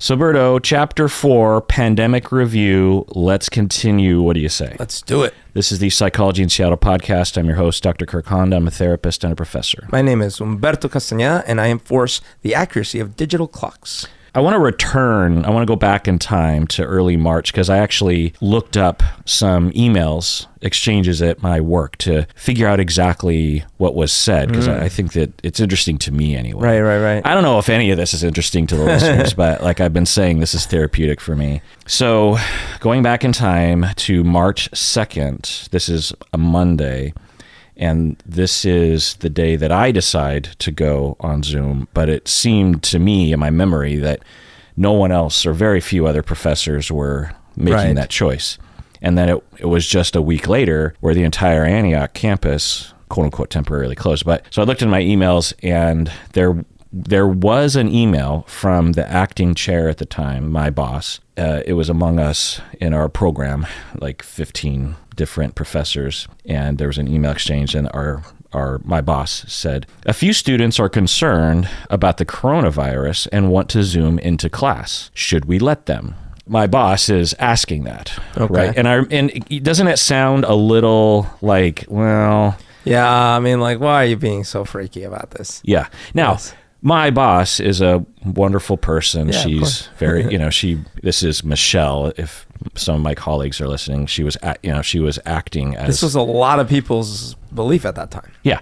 So, Berto, Chapter 4, Pandemic Review. Let's continue. What do you say? Let's do it. This is the Psychology in Seattle podcast. I'm your host, Dr. Kirk Honda. I'm a therapist and a professor. My name is Humberto Castañeda, and I enforce the accuracy of digital clocks. I want to go back in time to early March because I actually looked up some emails, exchanges at my work to figure out exactly what was said because I think that it's interesting to me anyway. Right. I don't know if any of this is interesting to the listeners, but like I've been saying, this is therapeutic for me. So going back in time to March 2nd, this is a Monday. And this is the day that I decide to go on Zoom. But it seemed to me in my memory that no one else or very few other professors were making that choice. And then it was just a week later where the entire Antioch campus, quote unquote, temporarily closed. But so I looked in my emails and there was an email from the acting chair at the time, my boss. It was among us in our program, like 15 different professors, and there was an email exchange, and my boss said, "A few students are concerned about the coronavirus and want to Zoom into class. Should we let them?" My boss is asking that, right? And doesn't it sound a little like, well... Yeah, I mean, like, why are you being so freaky about this? Yeah. Now... Yes. My boss is a wonderful person. Yeah, she's very, this is Michelle. If some of my colleagues are listening, she was acting as... This was a lot of people's belief at that time. Yeah.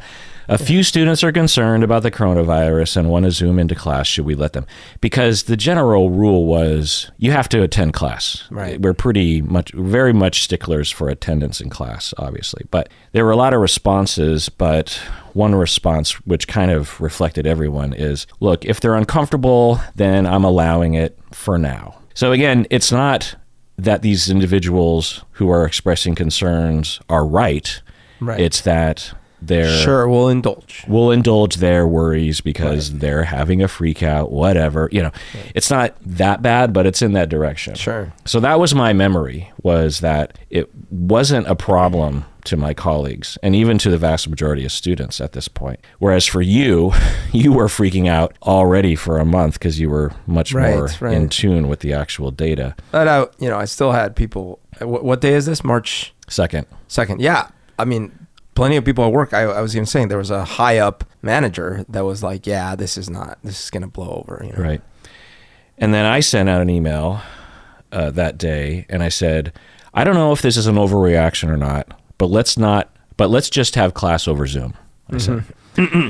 A few students are concerned about the coronavirus and want to Zoom into class. Should we let them? Because the general rule was you have to attend class. Right. We're very much sticklers for attendance in class, obviously. But there were a lot of responses, but one response which kind of reflected everyone is, look, if they're uncomfortable, then I'm allowing it for now. So again, it's not that these individuals who are expressing concerns are right. It's that we'll indulge their worries because they're having a freak out, whatever. It's not that bad, but it's in that direction. Sure. So that was my memory, was that it wasn't a problem to my colleagues and even to the vast majority of students at this point. Whereas for you were freaking out already for a month because you were much more in tune with the actual data. But I still had people. What day is this? March 2nd. 2nd. Yeah. I mean, plenty of people at work. I was even saying there was a high up manager that was like, yeah, this is going to blow over. Right. And then I sent out an email that day and I said, I don't know if this is an overreaction or not, but let's just have class over Zoom. I said.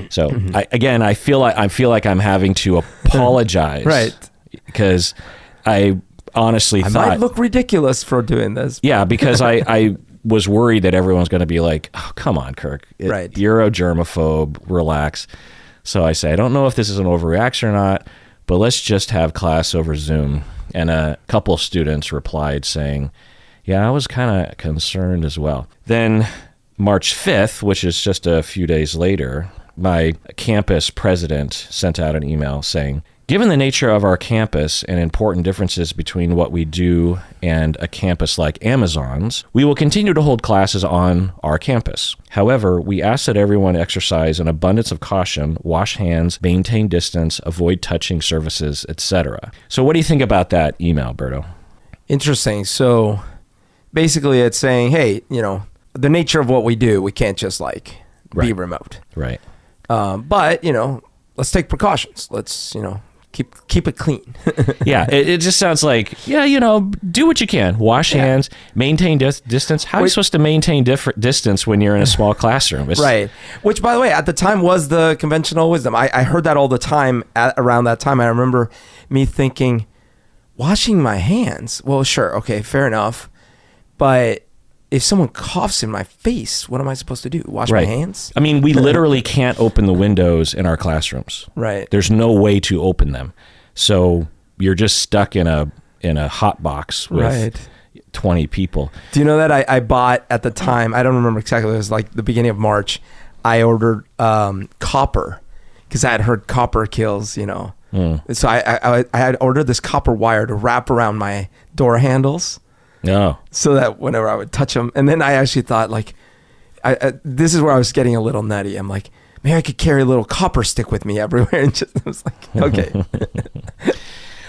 So I feel like I'm having to apologize. Right. Because I honestly thought I might look ridiculous for doing this. Yeah, because I was worried that everyone's going to be like, oh, come on, Kirk. You're a germaphobe. Relax. So I say, I don't know if this is an overreaction or not, but let's just have class over Zoom. And a couple of students replied saying, yeah, I was kind of concerned as well. Then March 5th, which is just a few days later, my campus president sent out an email saying, given the nature of our campus and important differences between what we do and a campus like Amazon's, we will continue to hold classes on our campus. However, we ask that everyone exercise an abundance of caution, wash hands, maintain distance, avoid touching surfaces, etc. So what do you think about that email, Berto? Interesting. So basically it's saying, hey, the nature of what we do, we can't just be remote. Right. But, let's take precautions. Let's, keep it clean. Yeah, it just sounds like, do what you can. Wash hands, maintain distance. How are you supposed to maintain distance when you're in a small classroom? Right. Which, by the way, at the time was the conventional wisdom. I heard that all the time around that time. I remember me thinking, washing my hands? Well, sure. Okay, fair enough. But if someone coughs in my face, what am I supposed to do? Wash my hands? I mean, we literally can't open the windows in our classrooms. Right. There's no way to open them. So you're just stuck in a hot box with 20 people. Do you know that I bought at the time, I don't remember exactly, it was like the beginning of March, I ordered copper because I had heard copper kills, So I had ordered this copper wire to wrap around my door handles. No. So that whenever I would touch them, and then I actually thought this is where I was getting a little nutty. I'm like, maybe I could carry a little copper stick with me everywhere, and I was like, okay.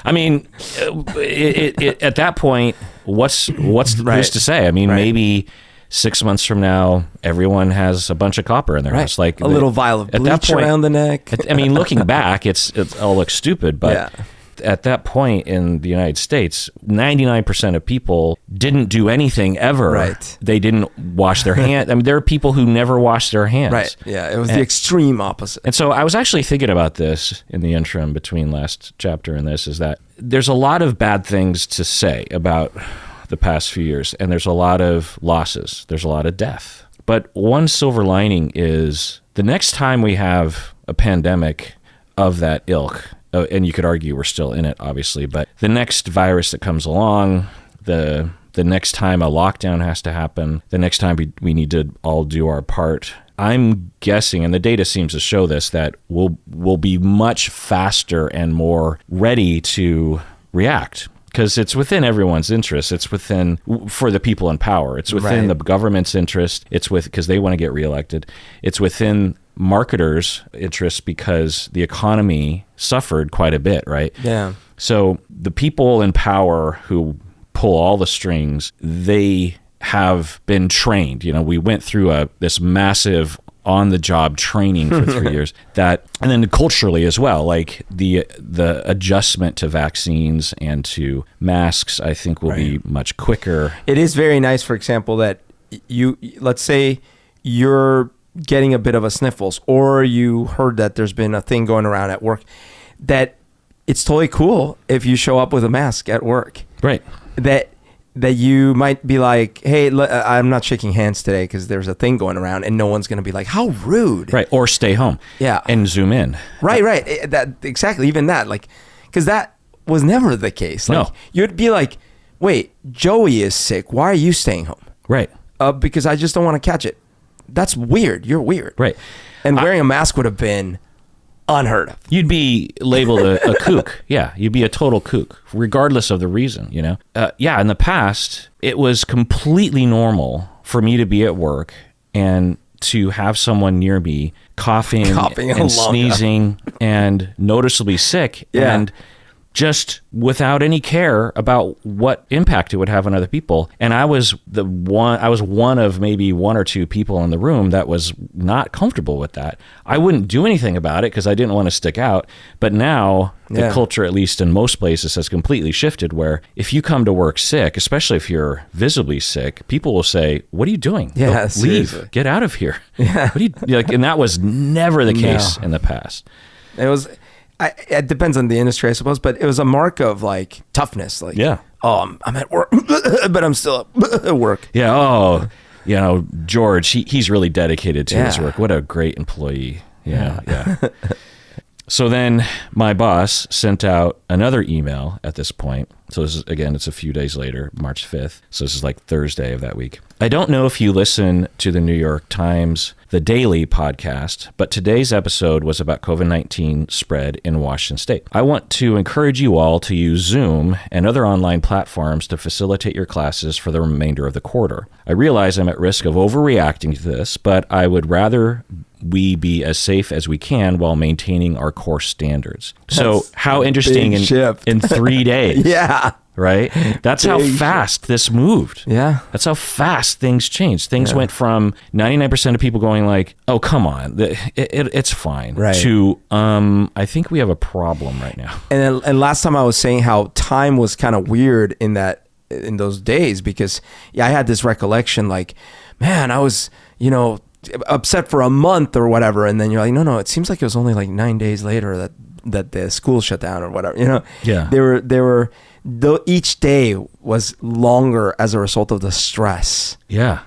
I mean, at that point, what's who's to say? I mean, maybe 6 months from now, everyone has a bunch of copper in their house, like a little vial of bleach around the neck. I mean, looking back, it all looks stupid, but at that point in the United States, 99% of people didn't do anything ever. Right. They didn't wash their hands. I mean, there are people who never wash their hands. Right. Yeah, it was the extreme opposite. And so I was actually thinking about this in the interim between last chapter and this, is that there's a lot of bad things to say about the past few years, and there's a lot of losses. There's a lot of death. But one silver lining is the next time we have a pandemic of that ilk, and you could argue we're still in it, obviously, but the next virus that comes along, the next time a lockdown has to happen, the next time we need to all do our part, I'm guessing, and the data seems to show this, that we'll be much faster and more ready to react. Because it's within everyone's interest. It's for the people in power. It's within the government's interest. Because they want to get reelected. It's within marketers' interest because the economy suffered quite a bit, right? Yeah. So the people in power who pull all the strings, they have been trained. We went through this massive on-the-job training for 3 years. And then culturally as well, like the adjustment to vaccines and to masks, I think will be much quicker. It is very nice, for example, that let's say you're getting a bit of a sniffles, or you heard that there's been a thing going around at work, that it's totally cool if you show up with a mask at work. Right. That you might be like, hey, I'm not shaking hands today because there's a thing going around, and no one's going to be like, how rude. Right. Or stay home. Yeah. And zoom in. Right. Exactly. Even that, like, because that was never the case. Like, no. You'd be like, wait, Joey is sick. Why are you staying home? Right. Because I just don't want to catch it. That's weird. You're weird. Right. And wearing a mask would have been unheard of. You'd be labeled a kook. Yeah, you'd be a total kook, regardless of the reason, in the past, it was completely normal for me to be at work and to have someone near me coughing and sneezing and noticeably sick and just without any care about what impact it would have on other people. And I was one of maybe one or two people in the room that was not comfortable with that. I wouldn't do anything about it because I didn't want to stick out. But now the culture, at least in most places, has completely shifted, where if you come to work sick, especially if you're visibly sick, people will say, what are you doing? Yeah, leave, get out of here. Yeah. What are you, and that was never the case in the past. It was... it depends on the industry, I suppose, but it was a mark of like toughness. Like, I'm at work, but I'm still at work. Yeah. Oh, George, he's really dedicated to his work. What a great employee. Yeah. So then my boss sent out another email at this point. So this is, again, it's a few days later, March 5th. So this is like Thursday of that week. I don't know if you listen to the New York Times, the Daily podcast, but today's episode was about COVID-19 spread in Washington State. I want to encourage you all to use Zoom and other online platforms to facilitate your classes for the remainder of the quarter. I realize I'm at risk of overreacting to this, but I would rather we be as safe as we can while maintaining our course standards. So how interesting in 3 days. Yeah. Right? That's how fast this moved. Yeah. That's how fast things changed. Things went from 99% of people going like, oh, come on, it's fine, right, to, I think we have a problem right now. And last time I was saying how time was kind of weird in those days, because I had this recollection like, man, I was, upset for a month or whatever, and then you're like, no, it seems like it was only like 9 days later that the school shut down or whatever. Each day was longer as a result of the stress. Yeah.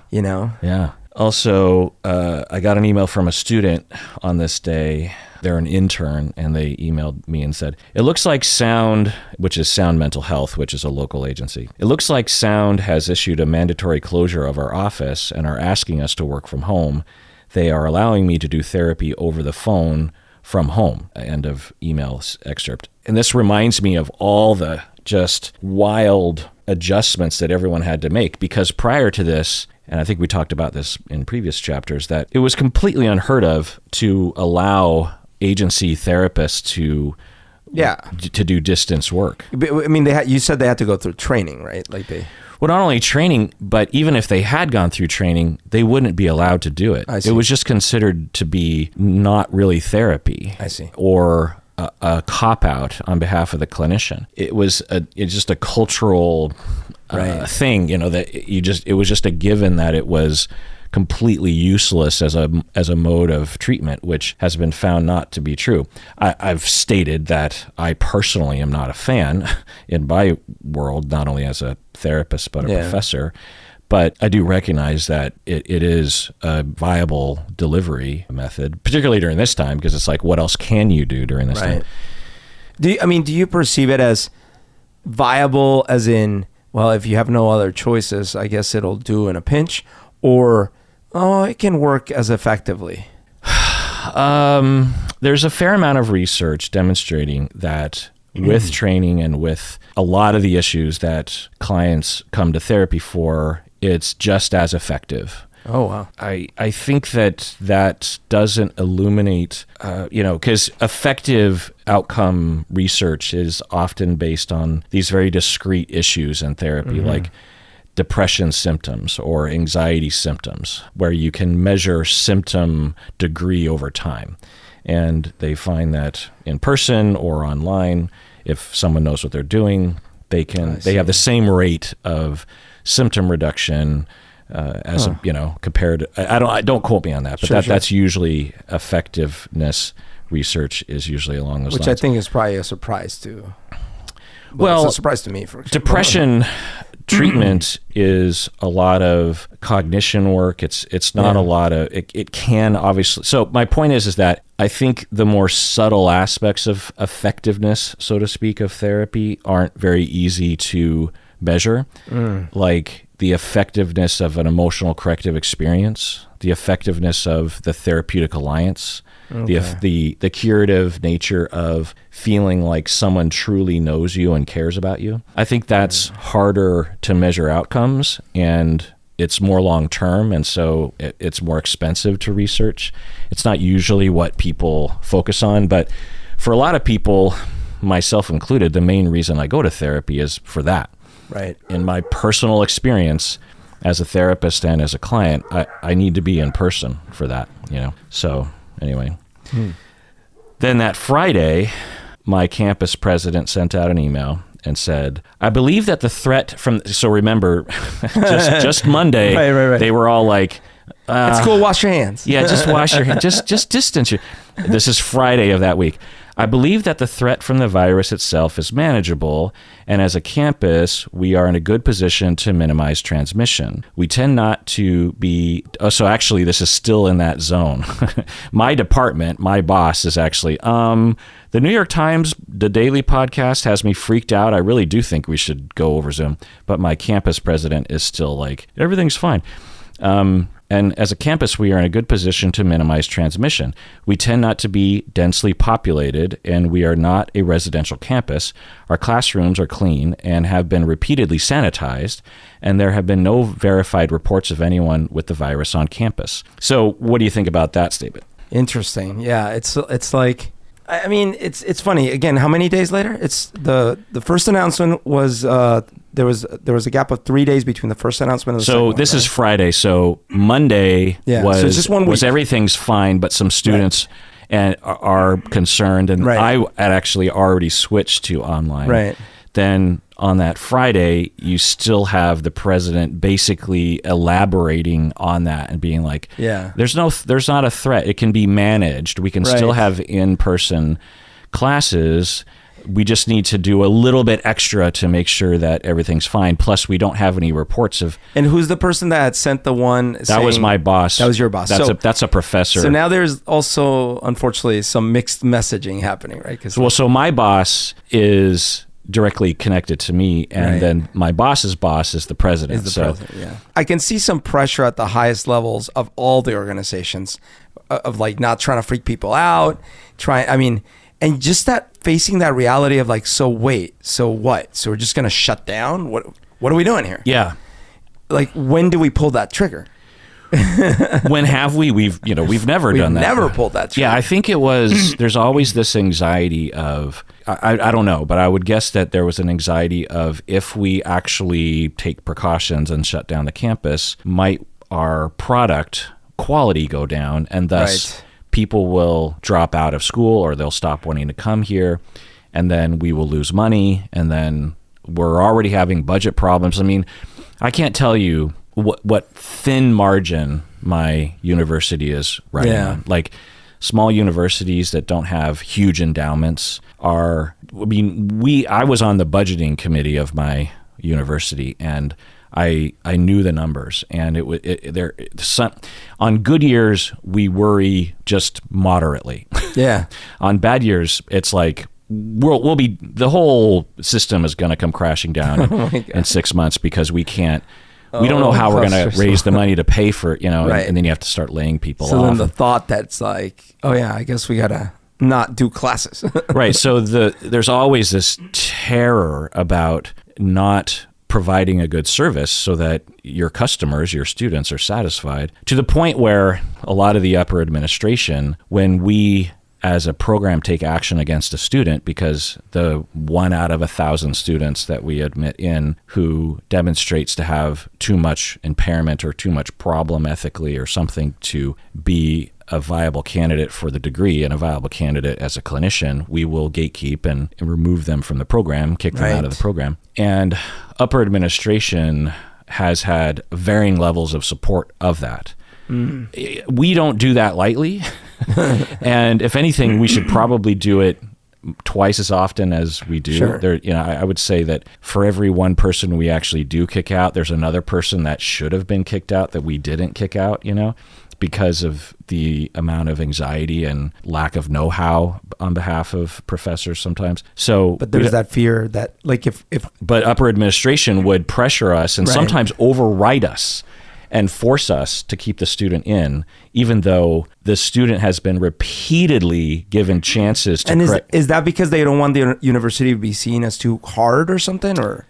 Also, I got an email from a student on this day. They're an intern, and they emailed me and said, it looks like Sound, which is Sound Mental Health, which is a local agency. It looks like Sound has issued a mandatory closure of our office and are asking us to work from home. They are allowing me to do therapy over the phone from home. End of email excerpt. And this reminds me of all the just wild adjustments that everyone had to make, because prior to this, and I think we talked about this in previous chapters, that it was completely unheard of to allow agency therapists to to do distance work. But, I mean, you said they had to go through training, right? Like Well, not only training, but even if they had gone through training, they wouldn't be allowed to do it. I see. It was just considered to be not really therapy. I see. Or a cop-out on behalf of the clinician. It's just a cultural thing, that it was just a given that it was completely useless as a mode of treatment, which has been found not to be true. I've stated that I personally am not a fan in my world, not only as a therapist but a professor, but I do recognize that it is a viable delivery method, particularly during this time, because it's like, what else can you do during this time? Do you perceive it as viable, as in, well, if you have no other choices, I guess it'll do in a pinch, or it can work as effectively? There's a fair amount of research demonstrating that with training and with a lot of the issues that clients come to therapy for, it's just as effective. Oh, wow. I think that doesn't illuminate, because effective outcome research is often based on these very discrete issues in therapy, like depression symptoms or anxiety symptoms, where you can measure symptom degree over time. And they find that in person or online, if someone knows what they're doing, they have the same rate of symptom reduction compared to, I don't quote me on that, but that's usually effectiveness research is usually along those lines. Which I think is probably a surprise to. Well, it's a surprise to me, for example. Depression treatment is a lot of cognition work. It's not a lot of, it can obviously. So my point is that I think the more subtle aspects of effectiveness, so to speak, of therapy aren't very easy to measure. Like the effectiveness of an emotional corrective experience, the effectiveness of the therapeutic alliance, the curative nature of feeling like someone truly knows you and cares about you. I think that's harder to measure outcomes, and it's more long-term, and so it's more expensive to research. It's not usually what people focus on, but for a lot of people, myself included, the main reason I go to therapy is for that. Right. In my personal experience as a therapist and as a client, I need to be in person for that, So anyway, then that Friday, my campus president sent out an email and said, I believe that the threat from, so remember, just Monday, right. They were all like, it's cool, wash your hands. Yeah, just wash your hands, just distance you. This is Friday of that week. I believe that the threat from the virus itself is manageable, and as a campus, we are in a good position to minimize transmission. We tend not to be, so actually this is still in that zone. My department, my boss is actually, the New York Times, the daily podcast has me freaked out. I really do think we should go over Zoom, but my campus president is still like, everything's fine. And as a campus, we are in a good position to minimize transmission. We tend not to be densely populated, and we are not a residential campus. Our classrooms are clean and have been repeatedly sanitized, and there have been no verified reports of anyone with the virus on campus. So what do you think about that statement? Interesting. Yeah, it's like, I mean, it's funny. Again, how many days later? It's the first announcement was there was a gap of 3 days between the first announcement and the second one. So this is Friday. So Monday was so just 1 week. Was everything's fine, but some students and are concerned, and I had actually already switched to online. Right. Then on that Friday, you still have the president basically elaborating on that and being like, there's not a threat. It can be managed. We can still have in-person classes. We just need to do a little bit extra to make sure that everything's fine. Plus, we don't have any reports of. And who's the person that sent the one? That was my boss. That was your boss. That's a professor. So now there's also, unfortunately, some mixed messaging happening, right? So my boss is directly connected to me, and then my boss's boss is the president. I can see some pressure at the highest levels of all the organizations of like not trying to freak people out, and just that facing that reality of like, so wait, so what? So we're just going to shut down? What are we doing here? Yeah. Like, when do we pull that trigger? When have we? We've never done that. Never pulled that trigger. Yeah, I think it was, there's always this anxiety of, I don't know, but I would guess that there was an anxiety of, if we actually take precautions and shut down the campus, might our product quality go down, and thus people will drop out of school, or they'll stop wanting to come here, and then we will lose money, and then we're already having budget problems. I mean, I can't tell you what thin margin my university is running on. Like, small universities that don't have huge endowments are, I was on the budgeting committee of my university, and I knew the numbers, and on good years we worry just moderately. Yeah. On bad years, it's like we'll be, the whole system is going to come crashing down in 6 months, because we can't. We don't know how we're going to raise the money to pay for it, and then you have to start laying people off. So then the thought that's like, oh yeah, I guess we got to not do classes. Right. So there's always this terror about not providing a good service so that your customers, your students, are satisfied, to the point where a lot of the upper administration, when we as a program take action against a student, because the 1 out of 1,000 students that we admit in who demonstrates to have too much impairment or too much problem ethically or something to be a viable candidate for the degree and a viable candidate as a clinician, we will gatekeep and remove them from the program, kick them out of the program. And upper administration has had varying levels of support of that. We don't do that lightly. And if anything, we should probably do it twice as often as we do. Sure. I would say that for every one person we actually do kick out, there's another person that should have been kicked out that we didn't kick out, because of the amount of anxiety and lack of know-how on behalf of professors sometimes. So, but there's that fear that, like, but upper administration would pressure us and sometimes override us and force us to keep the student in, even though the student has been repeatedly given chances to correct. Is that because they don't want the university to be seen as too hard or something? Or,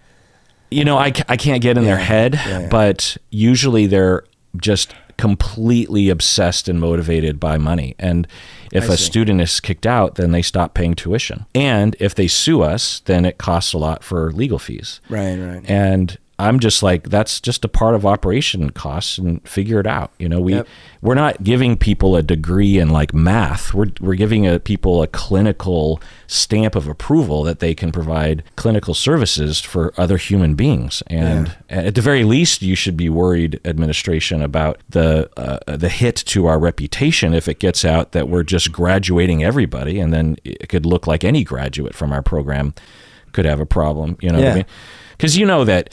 I can't get in their head, but usually they're just completely obsessed and motivated by money. And if a student is kicked out, then they stop paying tuition. And if they sue us, then it costs a lot for legal fees. Right. And I'm just like, that's just a part of operation costs, and figure it out. We're not giving people a degree in like math. We're giving people a clinical stamp of approval that they can provide clinical services for other human beings. And at the very least, you should be worried, administration, about the hit to our reputation if it gets out that we're just graduating everybody, and then it could look like any graduate from our program could have a problem. What I mean? Because that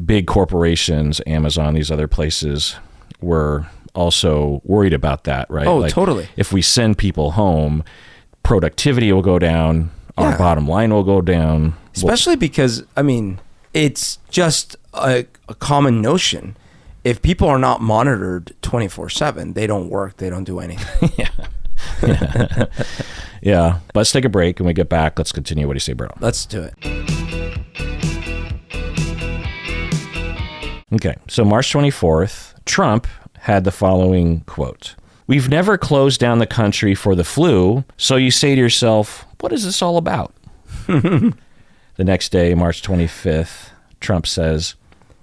big corporations, Amazon, these other places, were also worried about that, right? Oh, totally. If we send people home, productivity will go down, our bottom line will go down. Especially because, it's just a common notion. If people are not monitored 24/7, they don't work, they don't do anything. Yeah. Let's take a break, and we get back. Let's continue. What do you say, Berto? Let's do it. Okay, so March 24th, Trump had the following quote: "We've never closed down the country for the flu, so you say to yourself, what is this all about?" The next day, March 25th, Trump says,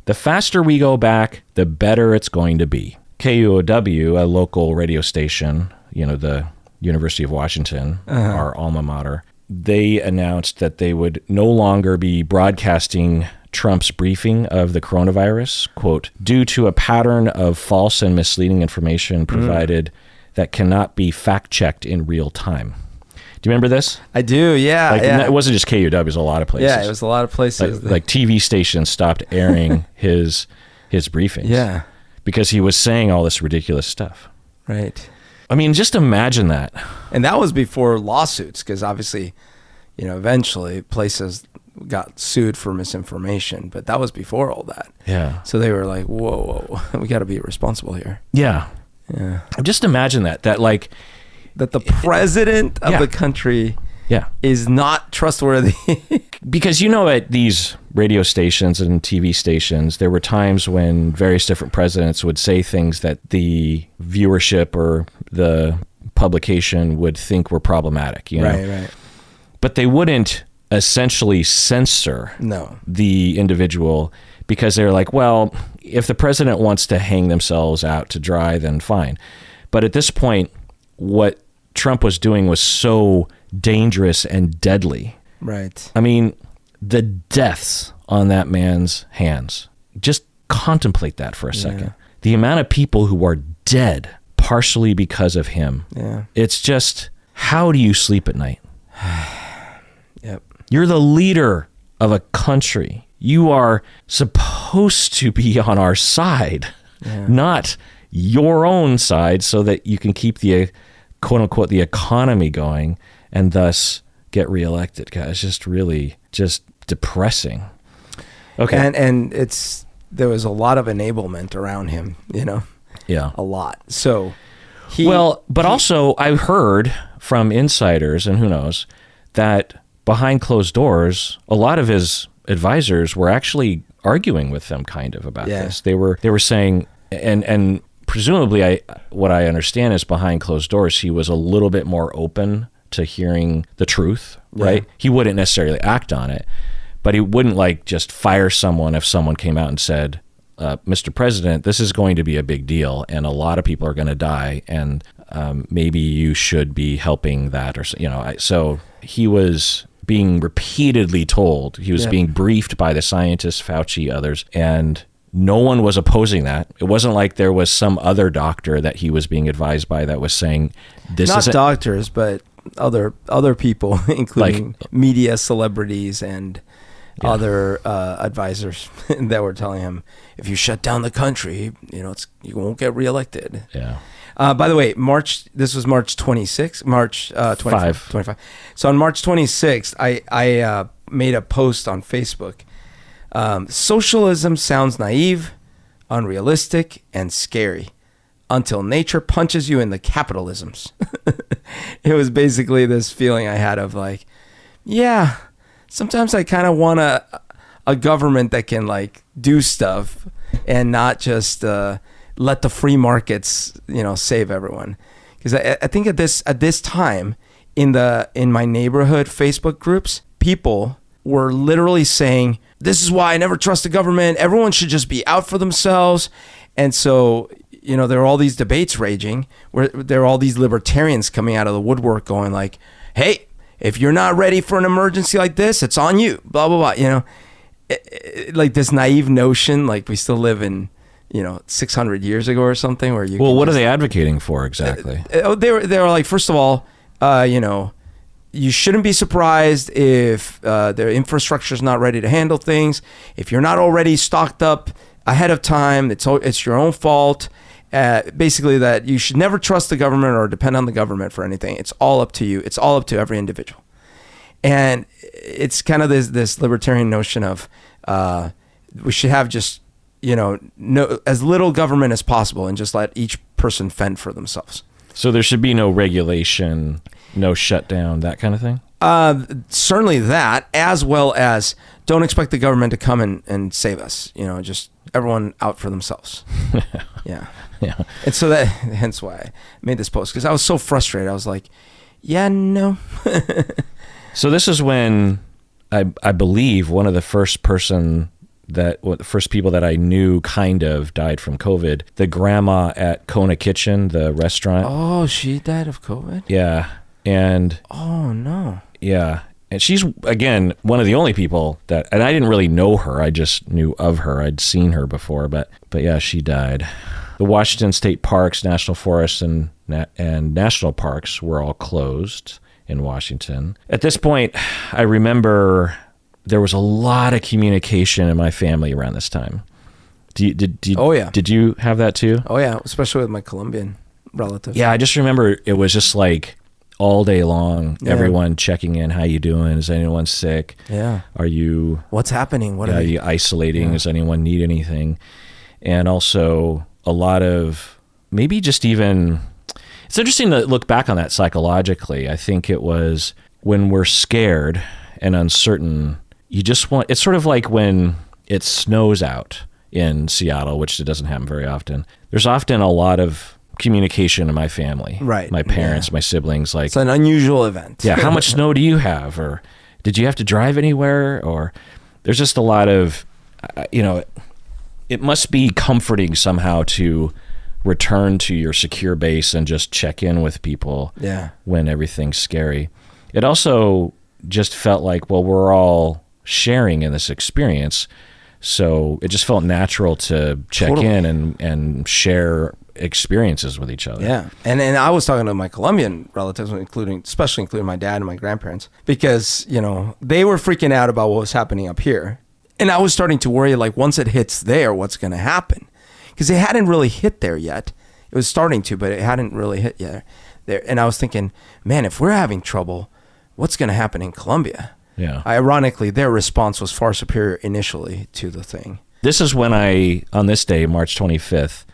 "The faster we go back, the better it's going to be." KUOW, a local radio station, the University of Washington, our alma mater, they announced that they would no longer be broadcasting Trump's briefing of the coronavirus, quote, "due to a pattern of false and misleading information provided that cannot be fact-checked in real time." Do you remember this? I do, yeah. It wasn't just KUW, it was a lot of places. Yeah, it was a lot of places. Like TV stations stopped airing his briefings. Yeah. Because he was saying all this ridiculous stuff. Right. Just imagine that. And that was before lawsuits, because obviously, eventually places got sued for misinformation, but that was before all that. Yeah. So they were like, whoa, we got to be responsible here. Yeah. Just imagine that the president of the country Yeah. is not trustworthy. Because, at these radio stations and TV stations, there were times when various different presidents would say things that the viewership or the publication would think were problematic, Right. But they wouldn't essentially censor the individual, because they're like, well, if the president wants to hang themselves out to dry, then fine. But at this point, what Trump was doing was so dangerous and deadly. Right. I mean, the deaths on that man's hands. Just contemplate that for a second. The amount of people who are dead partially because of him. Yeah. It's just, how do you sleep at night? Yep. You're the leader of a country. You are supposed to be on our side, not your own side, so that you can keep the quote unquote the economy going and thus get reelected. God, it's just really just depressing. Okay. And there was a lot of enablement around him, Yeah. a lot. So also I heard from insiders, and who knows, that behind closed doors, a lot of his advisors were actually arguing with them kind of about this. They were saying, and presumably what I understand is behind closed doors, he was a little bit more open to hearing the truth, right? He wouldn't necessarily act on it, but he wouldn't just fire someone if someone came out and said, Mr. President, this is going to be a big deal and a lot of people are going to die, and maybe you should be helping that, or so he was being repeatedly told, he was being briefed by the scientists, Fauci, others, and no one was opposing that. It wasn't like there was some other doctor that he was being advised by that was saying this is not doctors, but other people, including media celebrities and other advisors that were telling him, if you shut down the country, you won't get reelected. Yeah. By the way, this was March 26th, March 25. So on March 26th, I made a post on Facebook. Socialism sounds naive, unrealistic, and scary until nature punches you in the capitalisms. It was basically this feeling I had of sometimes I kind of want a government that can do stuff and not just let the free markets, save everyone. Because I think at this time in my neighborhood Facebook groups, people were literally saying, this is why I never trust the government. Everyone should just be out for themselves. And so, there are all these debates raging where there are all these libertarians coming out of the woodwork going hey, if you're not ready for an emergency like this, it's on you, blah, blah, blah. This naive notion, we still live in, 600 years ago or something where you. Well, what are they advocating for exactly? They were first of all, you shouldn't be surprised if their infrastructure is not ready to handle things. If you're not already stocked up ahead of time, it's your own fault. Basically, that you should never trust the government or depend on the government for anything. It's all up to you. It's all up to every individual. And it's kind of this libertarian notion of we should have just as little government as possible and just let each person fend for themselves. So there should be no regulation, no shutdown, that kind of thing? Certainly that, as well as don't expect the government to come and save us. Just everyone out for themselves. Yeah. And so hence why I made this post, because I was so frustrated. I was like, no. So this is when I believe one of the first people that I knew kind of died from COVID. The grandma at Kona Kitchen, the restaurant. Oh, she died of COVID? Yeah. And oh no. Yeah. And she's, again, one of the only people and I didn't really know her. I just knew of her. I'd seen her before, but yeah, she died. The Washington State Parks, National Forests, and national parks were all closed in Washington. At this point, I remember there was a lot of communication in my family around this time. Oh yeah. Did you have that too? Oh yeah, especially with my Colombian relatives. Yeah, I just remember it was just all day long, everyone checking in. How you doing? Is anyone sick? Yeah. Are you? What's happening? Are you isolating? Yeah. Does anyone need anything? And also a lot of maybe just even. It's interesting to look back on that psychologically. I think it was when we're scared and uncertain, you just want, it's sort of like when it snows out in Seattle, which it doesn't happen very often. There's often a lot of communication in my family. Right. My parents, my siblings, like, it's an unusual event. yeah, how much snow do you have? Or did you have to drive anywhere? Or there's just a lot of, it must be comforting somehow to return to your secure base and just check in with people when everything's scary. It also just felt like, well, we're all sharing in this experience. So it just felt natural to check in and share experiences with each other. Yeah. And I was talking to my Colombian relatives, especially including my dad and my grandparents, because, they were freaking out about what was happening up here. And I was starting to worry, like, once it hits there, what's going to happen? Because it hadn't really hit there yet. It was starting to, but it hadn't really hit yet there. And I was thinking, man, if we're having trouble, what's going to happen in Colombia? Yeah. Ironically, their response was far superior initially to the thing. This is when on this day, March 25th,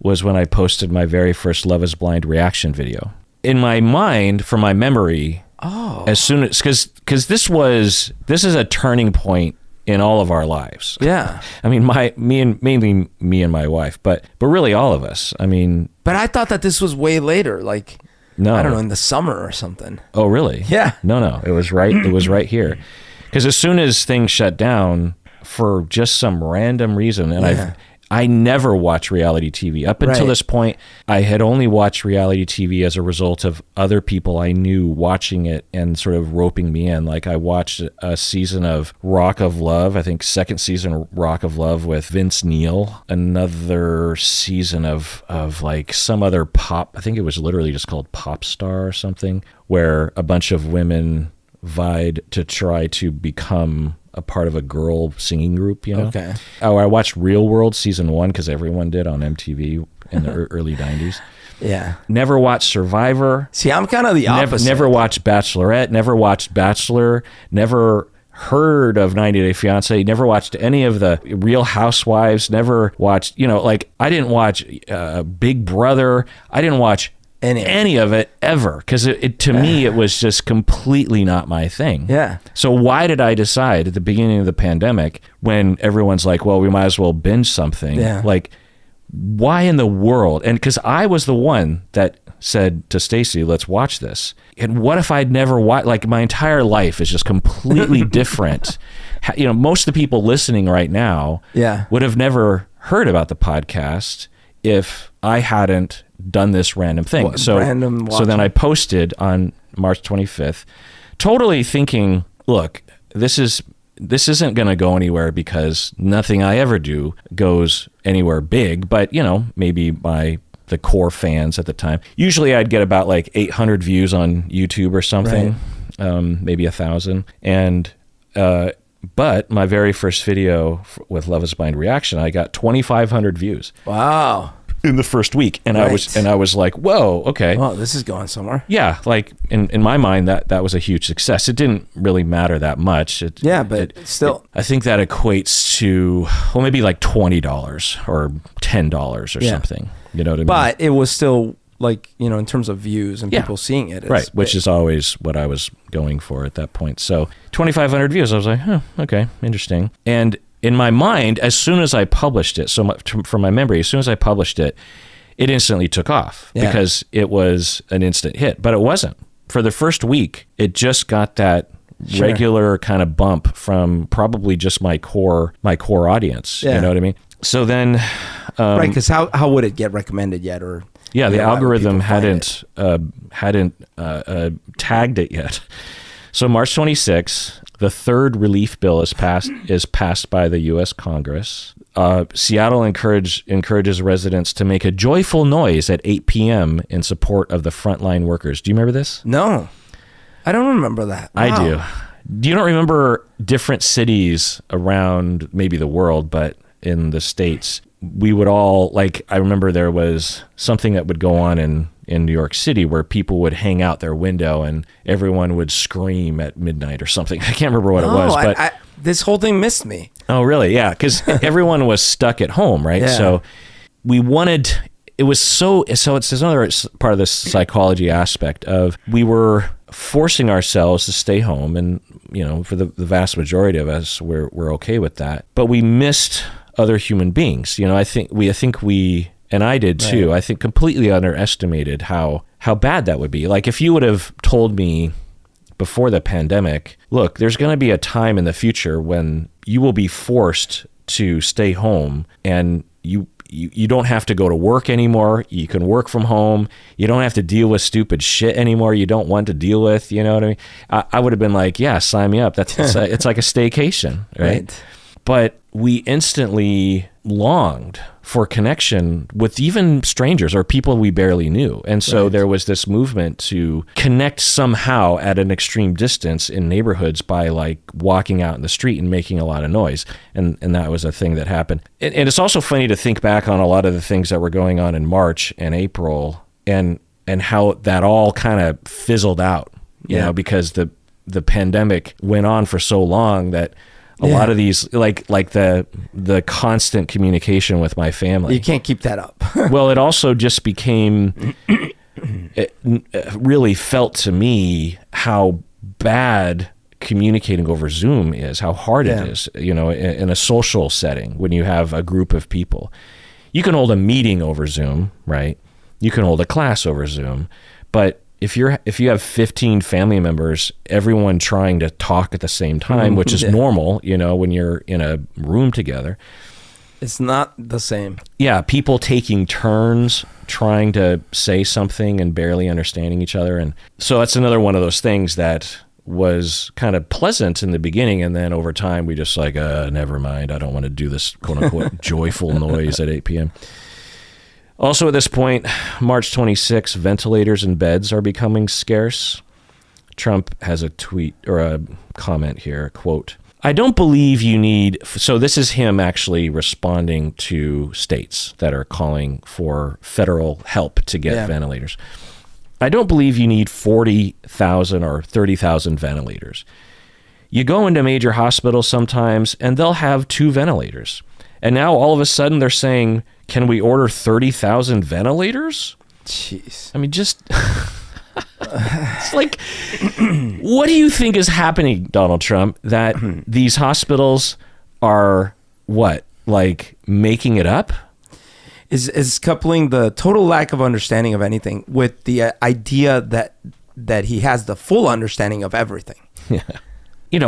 was when I posted my very first Love is Blind reaction video. In my mind, from my memory, as soon as, because this is a turning point in all of our lives. Yeah. I mean, mainly me and my wife, but really all of us. I mean, but I thought that this was way later, like, no, I don't know, in the summer or something. Oh, really? Yeah. No, it was right. It was right here. Because as soon as things shut down for just some random reason, and I never watched reality TV. Up until this point, I had only watched reality TV as a result of other people I knew watching it and sort of roping me in. Like, I watched a season of Rock of Love, I think second season Rock of Love with Vince Neil, another season of like some other pop, I think it was literally just called Pop Star or something, where a bunch of women vied to try to become a part of a girl singing group, Okay. Oh, I watched Real World season 1 because everyone did on MTV in the early 90s. Yeah. Never watched Survivor. See, I'm kind of the opposite. Never watched Bachelorette. Never watched Bachelor. Never heard of 90 Day Fiance. Never watched any of the Real Housewives. Never watched, I didn't watch Big Brother. I didn't watch any of it ever, because to me it was just completely not my thing. Yeah. So why did I decide at the beginning of the pandemic, when everyone's like, well, we might as well binge something, like, why in the world? And because I was the one that said to Stacy, let's watch this. And what if I'd never watched? Like, my entire life is just completely different. Most of the people listening right now would have never heard about the podcast if I hadn't done this random thing. So then I posted on March 25th, totally thinking, look, this isn't going to go anywhere because nothing I ever do goes anywhere big, but maybe by the core fans at the time. Usually I'd get about like 800 views on YouTube or something, maybe 1,000. And, but my very first video with Love is Blind reaction, I got 2,500 views. Wow. In the first week. And I was like, whoa, okay. Well, this is going somewhere. Yeah. Like in my mind, that was a huge success. It didn't really matter that much. Still. I think that equates to, well, maybe like $20 or $10 or something. You know what I mean? But it was still like, in terms of views and people seeing it. Right. Which is always what I was going for at that point. So 2,500 views, I was like, okay, interesting. And in my mind, as soon as I published it, so much from my memory, as soon as I published it, it instantly took off because it was an instant hit. But it wasn't. For the first week, it just got that regular kind of bump from probably just my core audience. You know what I mean? So then, right? Because how would it get recommended yet? Or the algorithm hadn't tagged it yet. So March 26th. The third relief bill is passed by the U.S. Congress. Seattle encourages residents to make a joyful noise at 8 p.m. in support of the frontline workers. Do you remember this? No, I don't remember that. Wow. I do. Do you not remember different cities around maybe the world, but in the States, we would all, like, I remember there was something that would go on in New York City where people would hang out their window and everyone would scream at midnight or something. I can't remember what it was, but this whole thing missed me. Oh, really? Yeah. Because everyone was stuck at home. Right. Yeah. So we wanted, it's another part of the psychology aspect of, we were forcing ourselves to stay home, and for the vast majority of us, we're okay with that. But we missed other human beings. I think we, and I did too. Right. I think completely underestimated how bad that would be. Like if you would have told me before the pandemic, look, there's going to be a time in the future when you will be forced to stay home, and you don't have to go to work anymore. You can work from home. You don't have to deal with stupid shit anymore you don't want to deal with. You know what I mean? I would have been like, yeah, sign me up. It's like a staycation, right? But we instantly longed for connection with even strangers or people we barely knew. And so there was this movement to connect somehow at an extreme distance in neighborhoods by like walking out in the street and making a lot of noise. And that was a thing that happened. And it's also funny to think back on a lot of the things that were going on in March and April and how that all kind of fizzled out, you know, because the pandemic went on for so long that a lot of these, like the constant communication with my family. You can't keep that up. Well, it also just became, it really felt to me how bad communicating over Zoom is, how hard it is, in a social setting when you have a group of people. You can hold a meeting over Zoom, right? You can hold a class over Zoom, but if you have 15 family members, everyone trying to talk at the same time, which is normal, when you're in a room together, it's not the same. Yeah, people taking turns trying to say something and barely understanding each other. And so that's another one of those things that was kind of pleasant in the beginning, and then over time we just like, never mind, I don't want to do this quote unquote joyful noise at 8 p.m. Also at this point, March 26, ventilators and beds are becoming scarce. Trump has a tweet or a comment here, quote, I don't believe you need, so this is him actually responding to states that are calling for federal help to get ventilators. I don't believe you need 40,000 or 30,000 ventilators. You go into major hospitals sometimes and they'll have 2 ventilators. And now all of a sudden they're saying, can we order 30,000 ventilators? Jeez. I mean, just, it's like, what do you think is happening, Donald Trump, that these hospitals are like making it up? Is coupling the total lack of understanding of anything with the idea that he has the full understanding of everything. Yeah.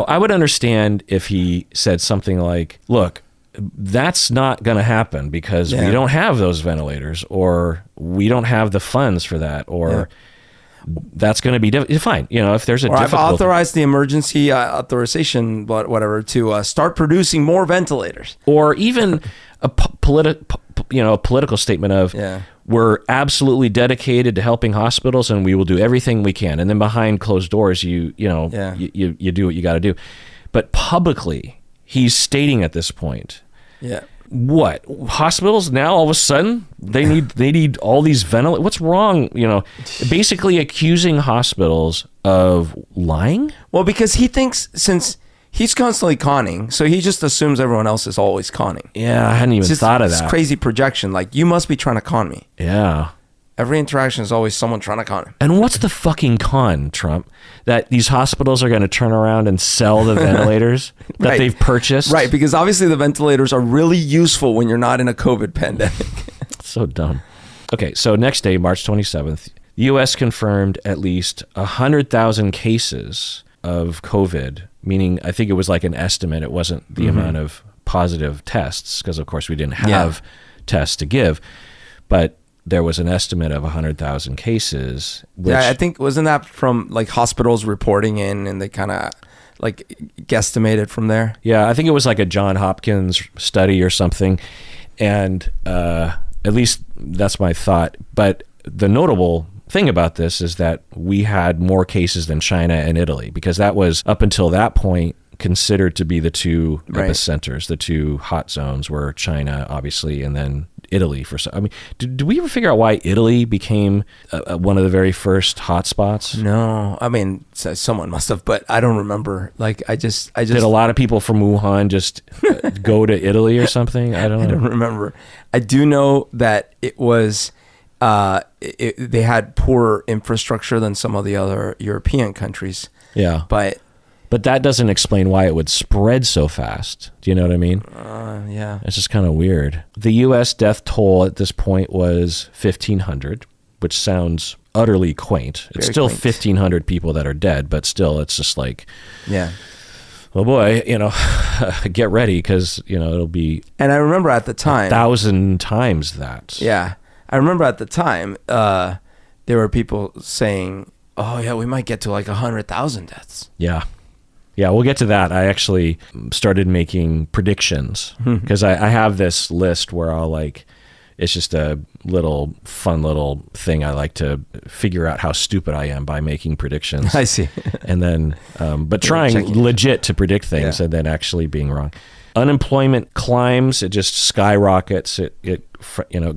I would understand if he said something like, look, that's not going to happen because we don't have those ventilators, or we don't have the funds for that, or that's going to be fine. If there's a or difficult, I've authorized the emergency authorization, whatever, to start producing more ventilators, or even a political statement of we're absolutely dedicated to helping hospitals and we will do everything we can. And then behind closed doors, you do what you got to do. But publicly, he's stating at this point, what hospitals now all of a sudden they need all these ventilators? What's wrong? Basically accusing hospitals of lying. Well, because he thinks since he's constantly conning, so he just assumes everyone else is always conning. Yeah, I hadn't even thought of that. It's crazy projection. Like, you must be trying to con me. Yeah. Every interaction is always someone trying to con him. And what's the fucking con, Trump? That these hospitals are going to turn around and sell the ventilators that they've purchased? Right, because obviously the ventilators are really useful when you're not in a COVID pandemic. So dumb. Okay, so next day, March 27th, the U.S. confirmed at least 100,000 cases of COVID, meaning I think it was like an estimate. It wasn't the amount of positive tests, because of course we didn't have tests to give, but there was an estimate of 100,000 cases. Which, I think, wasn't that from like hospitals reporting in, and they kind of like guesstimated from there? Yeah, I think it was like a John Hopkins study or something. And at least that's my thought. But the notable thing about this is that we had more cases than China and Italy, because that was, up until that point, considered to be the two epicenters, the two hot zones were China, obviously, and then Italy. I mean, did we ever figure out why Italy became one of the very first hotspots? No, I mean, someone must have, but I don't remember. Like, I just did a lot of people from Wuhan just go to Italy or something? I don't know. I don't remember. I do know that it was they had poorer infrastructure than some of the other European countries. Yeah. But that doesn't explain why it would spread so fast. Do you know what I mean? yeah. It's just kind of weird. The U.S. death toll at this point was 1,500, which sounds utterly quaint. It's Very still quaint. 1,500 people that are dead, but still, it's just like, Yeah. oh boy, get ready because, it'll be And I remember at the time, 1,000 times that. yeah, I remember at the time, there were people saying, "Oh yeah, we might get to like 100,000 deaths." Yeah. Yeah, we'll get to that. I actually started making predictions because I have this list where it's just a fun little thing. I like to figure out how stupid I am by making predictions. I see. And then, but trying legit to predict things and then actually being wrong. Unemployment climbs. It just skyrockets. It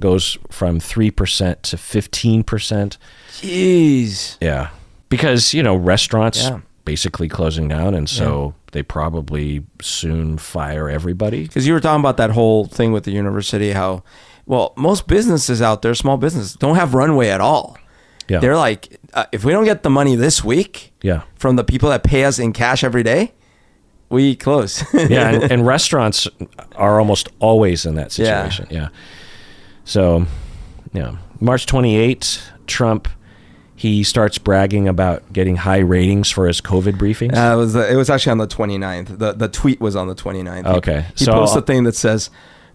goes from 3% to 15%. Jeez. Yeah. Because, restaurants Yeah. basically closing down. And so they probably soon fire everybody. Because you were talking about that whole thing with the university, how, well, most businesses out there, small businesses, don't have runway at all. Yeah. They're like, if we don't get the money this week Yeah. from the people that pay us in cash every day, we close. Yeah. And restaurants are almost always in that situation. Yeah. So, March 28th, Trump, he starts bragging about getting high ratings for his COVID briefings. It was actually on the 29th. The tweet was on the 29th. Okay. He posted a thing that says,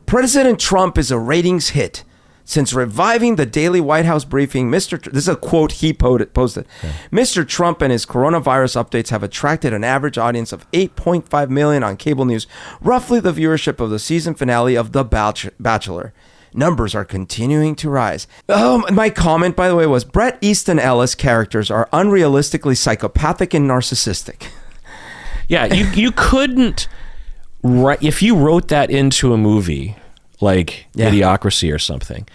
President Trump is a ratings hit. Since reviving the daily White House briefing, this is a quote he posted. Yeah. Mr. Trump and his coronavirus updates have attracted an average audience of 8.5 million on cable news, roughly the viewership of the season finale of The Bachelor. Numbers are continuing to rise. My comment, by the way, was Bret Easton Ellis characters are unrealistically psychopathic and narcissistic. Yeah, you couldn't if you wrote that into a movie like Idiocracy or something,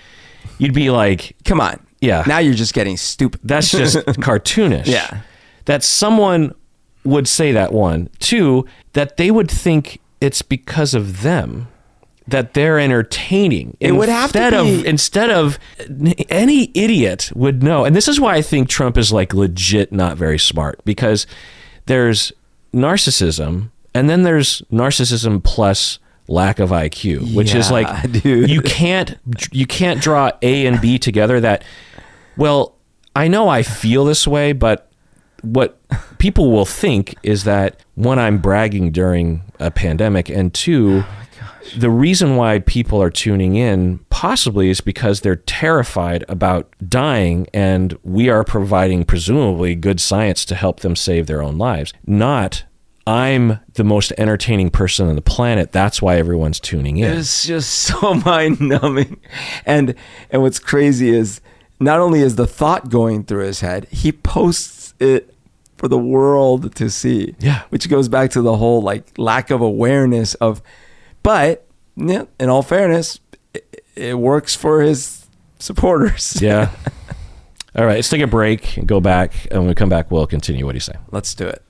you'd be like, come on. Yeah. Now you're just getting stupid. That's just cartoonish. Yeah. That someone would say that, one. Two, that they would think it's because of them that they're entertaining. It would have to be. Instead of any idiot would know. And this is why I think Trump is like legit not very smart, because there's narcissism and then there's narcissism plus lack of IQ, which is like, dude. you can't draw A and B together. That, well, I know I feel this way, but what people will think is that, one, I'm bragging during a pandemic, and two, the reason why people are tuning in possibly is because they're terrified about dying, and we are providing presumably good science to help them save their own lives. Not, I'm the most entertaining person on the planet, that's why everyone's tuning in. It's just so mind-numbing. And what's crazy is, not only is the thought going through his head, he posts it for the world to see. Yeah. Which goes back to the whole like lack of awareness of, but yeah, in all fairness, it works for his supporters. Yeah. All right, let's take a break and go back. And when we come back, we'll continue. What do you say? Let's do it.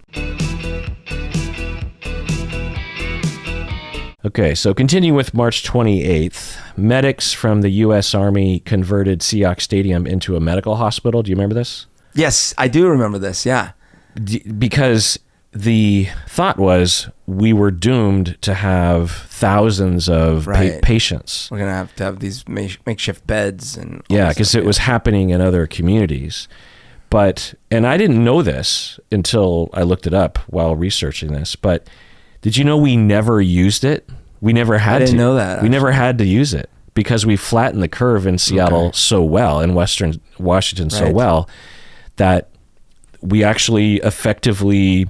Okay, so continue with March 28th. Medics from the U.S. Army converted Seahawks Stadium into a medical hospital. Do you remember this? Yes, I do remember this, yeah. Because the thought was we were doomed to have thousands of patients. We're going to have these makeshift beds. And yeah, because it was happening in other communities. And I didn't know this until I looked it up while researching this, but did you know we never used it? We never had to. I didn't know that. We never had to use it because we flattened the curve in Seattle so well, in Western Washington so well, that we actually effectively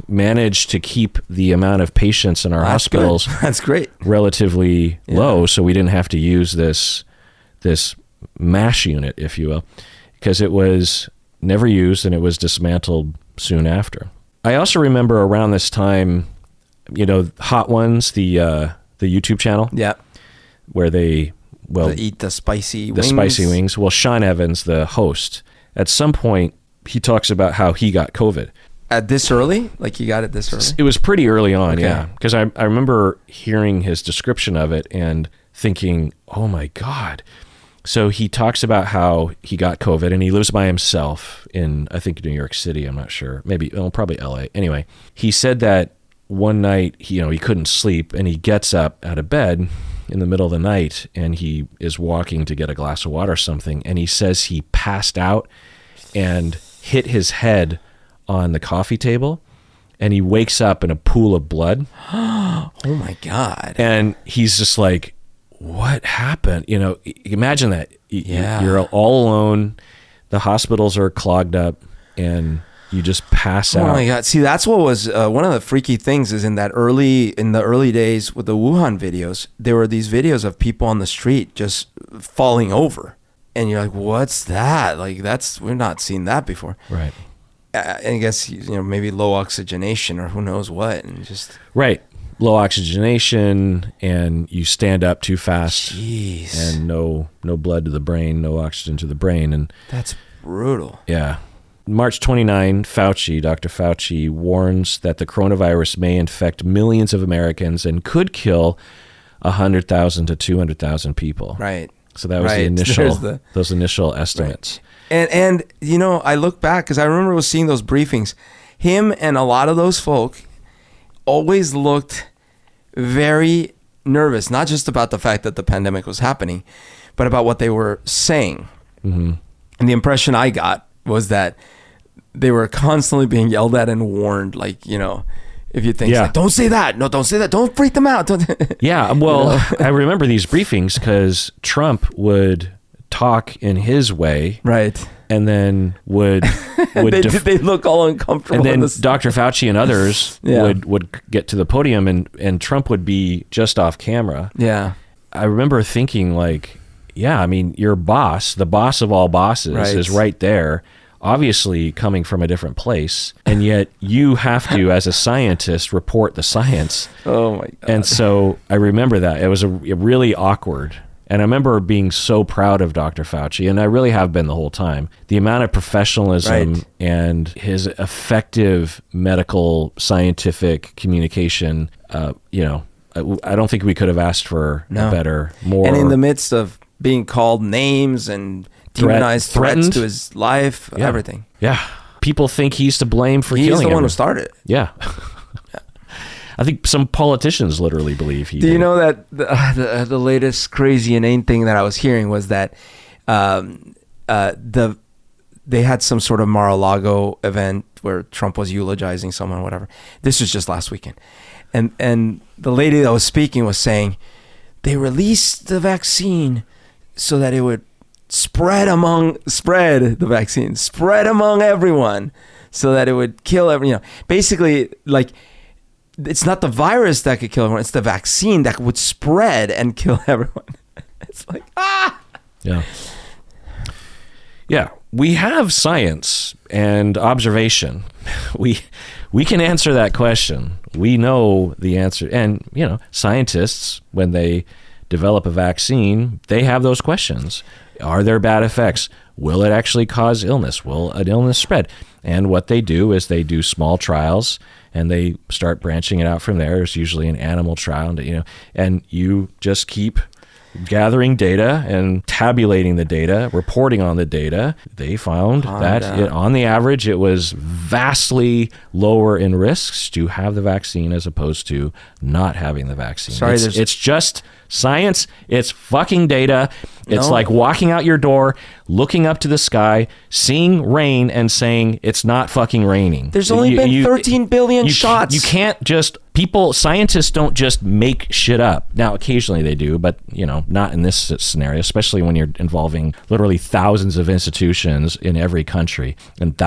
managed to keep the amount of patients in our hospitals That's great. relatively low, so we didn't have to use this MASH unit, if you will, because it was never used and it was dismantled soon after. I also remember around this time, Hot Ones, the YouTube channel, where they eat the spicy wings. The spicy wings. Well, Sean Evans, the host, at some point he talks about how he got COVID. At this early? Like he got it this early? It was pretty early on, yeah. Because I remember hearing his description of it and thinking, oh my God. So he talks about how he got COVID and he lives by himself in, I think, New York City. I'm not sure. Maybe, probably LA. Anyway, he said that one night, he couldn't sleep and he gets up out of bed in the middle of the night and he is walking to get a glass of water or something. And he says he passed out and hit his head on the coffee table and he wakes up in a pool of blood. Oh my God. And he's just like, what happened? Imagine that. Yeah. You're all alone. The hospitals are clogged up and you just pass out. Oh my God. See, that's what was one of the freaky things is in the early days with the Wuhan videos, there were these videos of people on the street just falling over. And you're like, what's that? Like, we're not seeing that before. Right. I guess, maybe low oxygenation or who knows what. And just. Right. Low oxygenation and you stand up too fast. Jeez. And no blood to the brain, no oxygen to the brain. And that's brutal. Yeah. March 29, Dr. Fauci warns that the coronavirus may infect millions of Americans and could kill 100,000 to 200,000 people. Right. So that was those initial estimates. Right. And I look back because I remember seeing those briefings. Him and a lot of those folk always looked very nervous, not just about the fact that the pandemic was happening, but about what they were saying. Mm-hmm. And the impression I got was that they were constantly being yelled at and warned, like, if you think, like, don't say that. No, don't say that. Don't freak them out. Yeah. Well, I remember these briefings because Trump would talk in his way. Right. And then would they look all uncomfortable. And then Dr. Fauci and others would get to the podium and Trump would be just off camera. Yeah. I remember thinking like, yeah, I mean, your boss, the boss of all bosses is right there, obviously coming from a different place. And yet you have to, as a scientist, report the science. Oh my God. And so I remember that. It was really awkward. And I remember being so proud of Dr. Fauci, and I really have been the whole time. The amount of professionalism and his effective medical, scientific communication, I don't think we could have asked for a better, more... And in the midst of being called names and demonized threats to his life, everything. Yeah. People think he's to blame for killing him. He's the one who started it. Yeah. I think some politicians literally believe he did. Do you know that the latest crazy inane thing that I was hearing was that they had some sort of Mar-a-Lago event where Trump was eulogizing someone or whatever. This was just last weekend. And the lady that was speaking was saying they released the vaccine so that it would spread among everyone so that it would kill everyone. Basically, like, it's not the virus that could kill everyone. It's the vaccine that would spread and kill everyone. It's like, Yeah. Yeah. We have science and observation. We can answer that question. We know the answer. And, scientists, when they develop a vaccine, they have those questions. Are there bad effects? Will it actually cause illness? Will an illness spread? And what they do is they do small trials and they start branching it out from there. There's usually an animal trial, and you just keep gathering data and tabulating the data, reporting on the data. They found that on the average, it was vastly lower in risks to have the vaccine as opposed to not having the vaccine. It's just science. It's fucking data. It's like walking out your door, looking up to the sky, seeing rain and saying it's not fucking raining. There's only been 13 billion shots. You can't just... Scientists don't just make shit up. Now, occasionally they do, but, not in this scenario, especially when you're involving literally thousands of institutions in every country and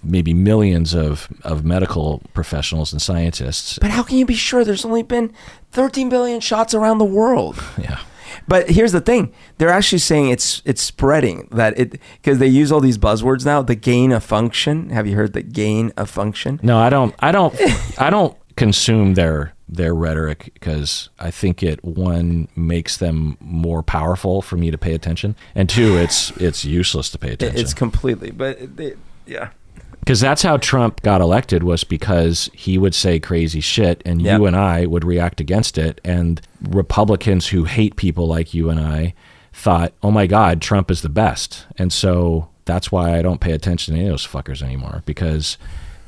maybe millions of medical professionals and scientists. But how can you be sure? There's only been 13 billion shots around the world. Yeah. But here's the thing. They're actually saying it's spreading, because they use all these buzzwords now, the gain of function. Have you heard the gain of function? No, I don't consume their rhetoric because I think one makes them more powerful for me to pay attention, and two, it's useless to pay attention. It's completely, because that's how Trump got elected, was because he would say crazy shit and you and I would react against it, and Republicans who hate people like you and I thought, oh my God, Trump is the best. And so that's why I don't pay attention to any of those fuckers anymore, because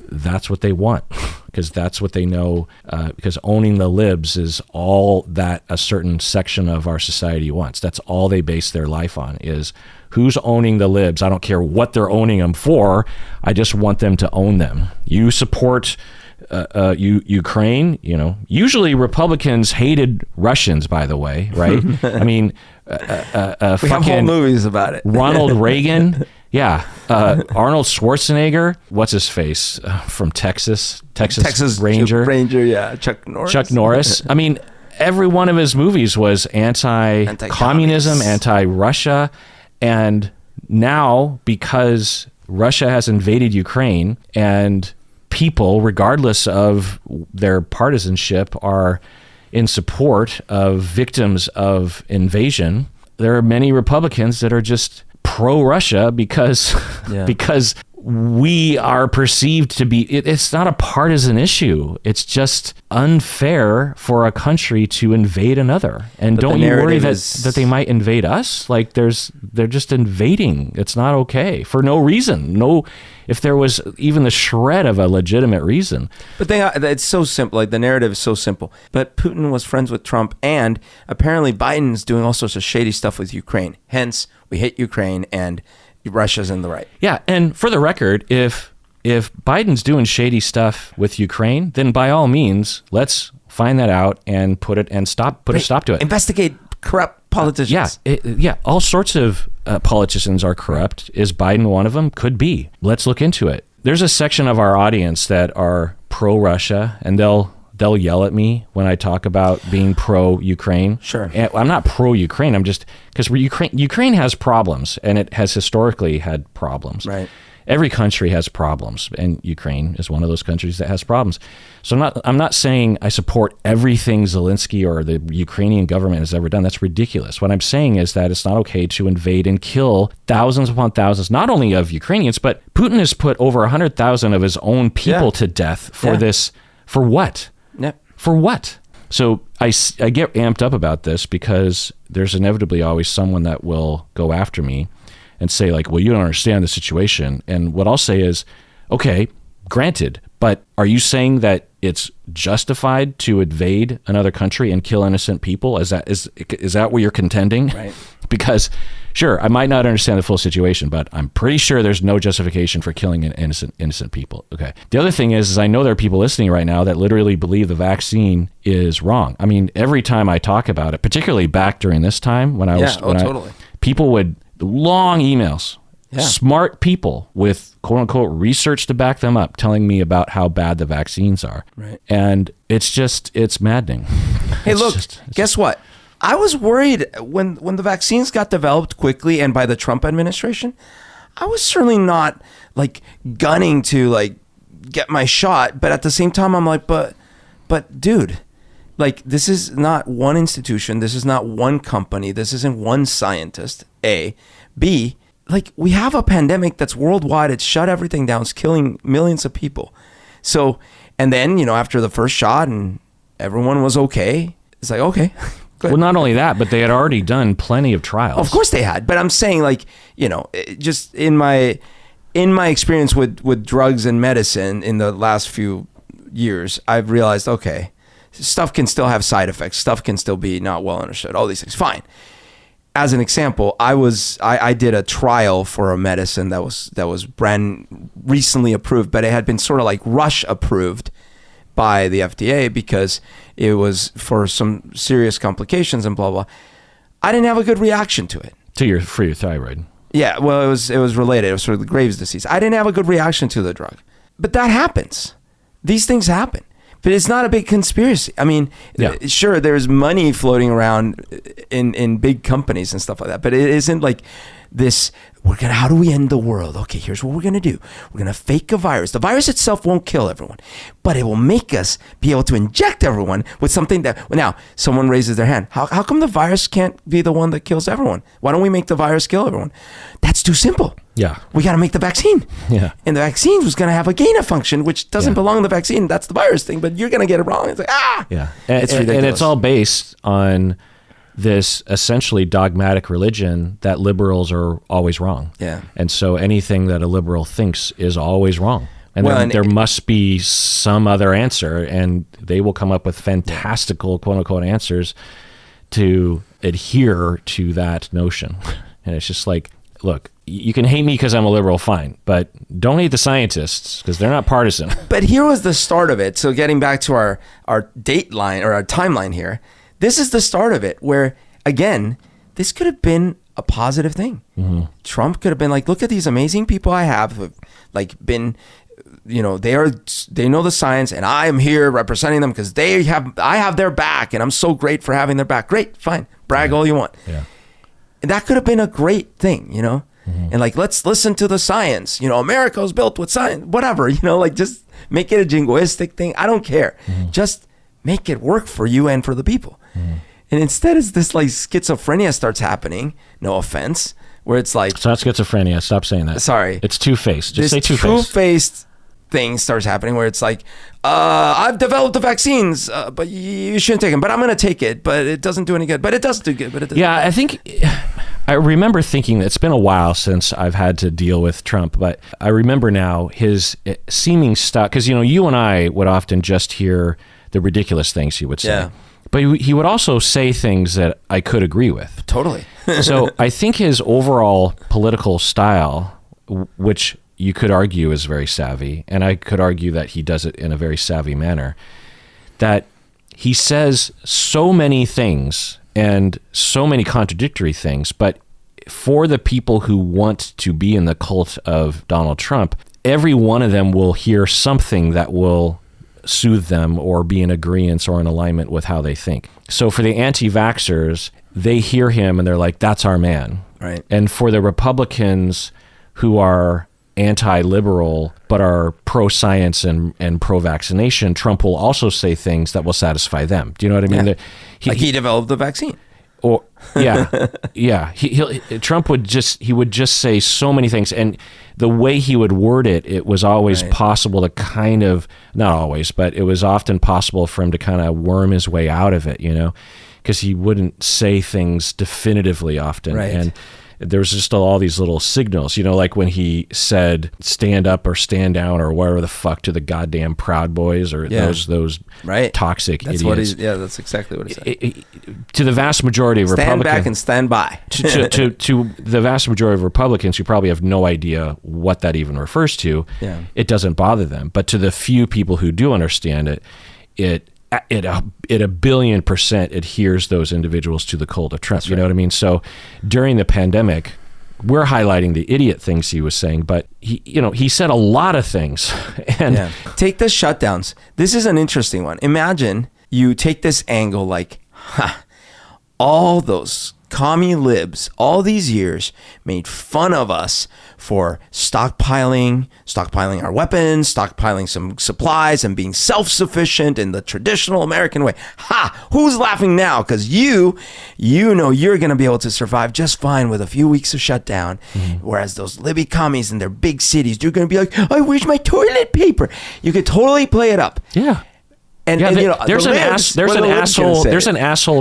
that's what they want, because that's what they know, because owning the libs is all that a certain section of our society wants. That's all they base their life on, is who's owning the libs. I don't care what they're owning them for. I just want them to own them. You support Ukraine, usually Republicans hated Russians, by the way, right? I mean, we have whole movies about it. Ronald Reagan. Yeah. Arnold Schwarzenegger. What's his face from Texas Ranger. Yeah. Chuck Norris. I mean, every one of his movies was anti-communism, anti-Russia. And now, because Russia has invaded Ukraine and people, regardless of their partisanship, are in support of victims of invasion, there are many Republicans that are just pro-Russia because we are perceived to be, it's not a partisan issue. It's just unfair for a country to invade another. And don't you worry that they might invade us? Like they're just invading. It's not okay for no reason. If there was even the shred of a legitimate reason. But it's so simple. Like the narrative is so simple. But Putin was friends with Trump, and apparently Biden's doing all sorts of shady stuff with Ukraine. Hence, we hate Ukraine and Russia's in the right. Yeah, and for the record, if Biden's doing shady stuff with Ukraine, then by all means, let's find that out and put a stop to it. Investigate corrupt politicians. All sorts of politicians are corrupt. Is Biden one of them? Could be. Let's look into it. There's a section of our audience that are pro-Russia, and they'll yell at me when I talk about being pro-Ukraine. Sure. And I'm not pro-Ukraine. I'm just, because Ukraine has problems, and it has historically had problems. Right. Every country has problems, and Ukraine is one of those countries that has problems. So I'm not saying I support everything Zelensky or the Ukrainian government has ever done. That's ridiculous. What I'm saying is that it's not okay to invade and kill thousands upon thousands, not only of Ukrainians, but Putin has put over 100,000 of his own people to death for this. For what? Yeah. For what? So I get amped up about this because there's inevitably always someone that will go after me and say like, well, you don't understand the situation. And what I'll say is, okay, granted, but are you saying that it's justified to invade another country and kill innocent people? Is that what you're contending? Right. Because sure, I might not understand the full situation, but I'm pretty sure there's no justification for killing innocent people. Okay. The other thing is I know there are people listening right now that literally believe the vaccine is wrong. I mean, every time I talk about it, particularly back during this time when totally. People would long emails, smart people with quote unquote research to back them up, telling me about how bad the vaccines are. Right. And it's maddening. Hey, guess what? I was worried when the vaccines got developed quickly and by the Trump administration. I was certainly not like gunning to like get my shot, but at the same time I'm like, but dude, like this is not one institution, this is not one company, this isn't one scientist. A, B, like we have a pandemic that's worldwide, it's shut everything down, it's killing millions of people. So, and then, after the first shot and everyone was okay, it's like, okay. Well, not only that, but they had already done plenty of trials. Of course they had, but I'm saying like, just in my experience with drugs and medicine in the last few years, I've realized, okay, stuff can still have side effects, stuff can still be not well understood, all these things, fine. As an example, I did a trial for a medicine that was brand recently approved, but it had been sort of like rush approved by the FDA because it was for some serious complications and blah blah. I didn't have a good reaction to it. For your thyroid. Yeah, well, it was related. It was sort of the Graves' disease. I didn't have a good reaction to the drug, but that happens. These things happen, but it's not a big conspiracy. I mean, sure, there's money floating around in big companies and stuff like that, but it isn't like this. How do we end the world? Okay, here's what we're going to do. We're going to fake a virus. The virus itself won't kill everyone, but it will make us be able to inject everyone with something that, now, someone raises their hand. How come the virus can't be the one that kills everyone? Why don't we make the virus kill everyone? That's too simple. Yeah. We got to make the vaccine. Yeah. And the vaccine was going to have a gain of function, which doesn't belong to the vaccine. That's the virus thing, but you're going to get it wrong. It's like, Yeah. It's ridiculous. And it's all based on this essentially dogmatic religion that liberals are always wrong. Yeah. And so anything that a liberal thinks is always wrong. And there must be some other answer, and they will come up with fantastical, quote unquote, answers to adhere to that notion. And it's just like, look, you can hate me because I'm a liberal, fine, but don't hate the scientists because they're not partisan. But here was the start of it. So getting back to our date line or our timeline here, this is the start of it where, again, this could have been a positive thing. Mm-hmm. Trump could have been like, look at these amazing people I have who've like been, they know the science, and I am here representing them because I have their back, and I'm so great for having their back. Great, fine, brag all you want. Yeah. And that could have been a great thing, Mm-hmm. And like, let's listen to the science. America was built with science, whatever. Like just make it a jingoistic thing. I don't care. Mm-hmm. Just make it work for you and for the people. Mm-hmm. And instead, it's this like schizophrenia starts happening. No offense, where it's like, it's not schizophrenia. Stop saying that. Sorry, it's two-faced. Just say two-faced. Two-faced thing starts happening where it's like, I've developed the vaccines, but you shouldn't take them. But I'm going to take it, but it doesn't do any good. But it does do good. But it doesn't. Yeah, I think I remember thinking that it's been a while since I've had to deal with Trump, but I remember now his seeming stuff, because you and I would often just hear the ridiculous things he would say. Yeah. But he would also say things that I could agree with. Totally. So I think his overall political style, which you could argue is very savvy, and I could argue that he does it in a very savvy manner, that he says so many things and so many contradictory things, but for the people who want to be in the cult of Donald Trump, every one of them will hear something that will soothe them or be in agreement or in alignment with how they think. So for the anti-vaxxers, they hear him and they're like, that's our man. Right. And for the Republicans who are anti-liberal but are pro-science and pro-vaccination, Trump will also say things that will satisfy them. Do you know what I mean? Yeah. He developed the vaccine. Or yeah. Trump would just say so many things, and the way he would word it was always possible to kind of, not always, but it was often possible for him to kind of worm his way out of it, because he wouldn't say things definitively often. Right. And there was just all these little signals, like when he said stand up or stand down or whatever the fuck to the goddamn Proud Boys or those toxic idiots. That's exactly what he said. To the vast majority of Republicans. Stand back and stand by. to the vast majority of Republicans who probably have no idea what that even refers to, it doesn't bother them. But to the few people who do understand it, it 1,000,000,000% adheres those individuals to the cult of Trump. You know what I mean? So during the pandemic, we're highlighting the idiot things he was saying, but he said a lot of things. And take the shutdowns. This is an interesting one. Imagine you take this angle like, all those commie libs all these years made fun of us for stockpiling our weapons, stockpiling some supplies, and being self-sufficient in the traditional American way. Who's laughing now? Because you know you're going to be able to survive just fine with a few weeks of shutdown. Mm-hmm. Whereas those libby commies in their big cities, you're going to be like, I wish my toilet paper. You could totally play it up. Yeah. There's an asshole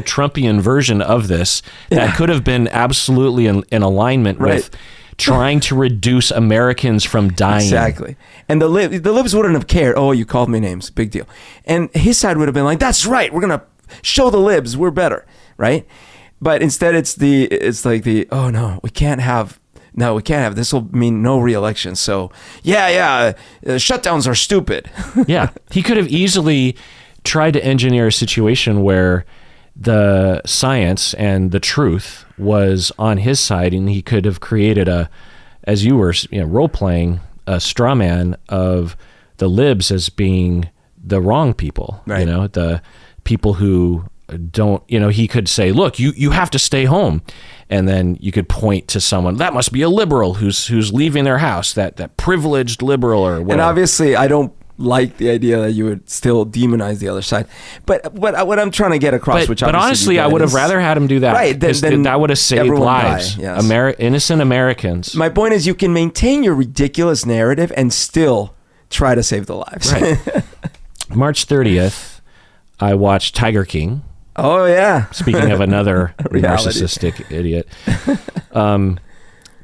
Trumpian version of this that could have been absolutely in alignment with trying to reduce Americans from dying. Exactly. And the libs wouldn't have cared. Oh, you called me names. Big deal. And his side would have been like, that's right. We're going to show the libs we're better. Right. But instead it's like oh no, we can't have this will mean no re-election. So shutdowns are stupid. Yeah. He could have easily tried to engineer a situation where the science and the truth was on his side, and he could have created as you were role-playing, a straw man of the libs as being the wrong people. Right. The people who don't, he could say, look, you have to stay home. And then you could point to someone, that must be a liberal who's leaving their house, that privileged liberal or whatever. And obviously I don't like the idea that you would still demonize the other side. But what I'm trying to get across, but honestly, I would have rather had him do that. Right. Then that would have saved lives. Yes. Innocent Americans. My point is you can maintain your ridiculous narrative and still try to save the lives. Right. March 30th, I watched Tiger King. Oh, yeah. Speaking of another Reality. narcissistic idiot.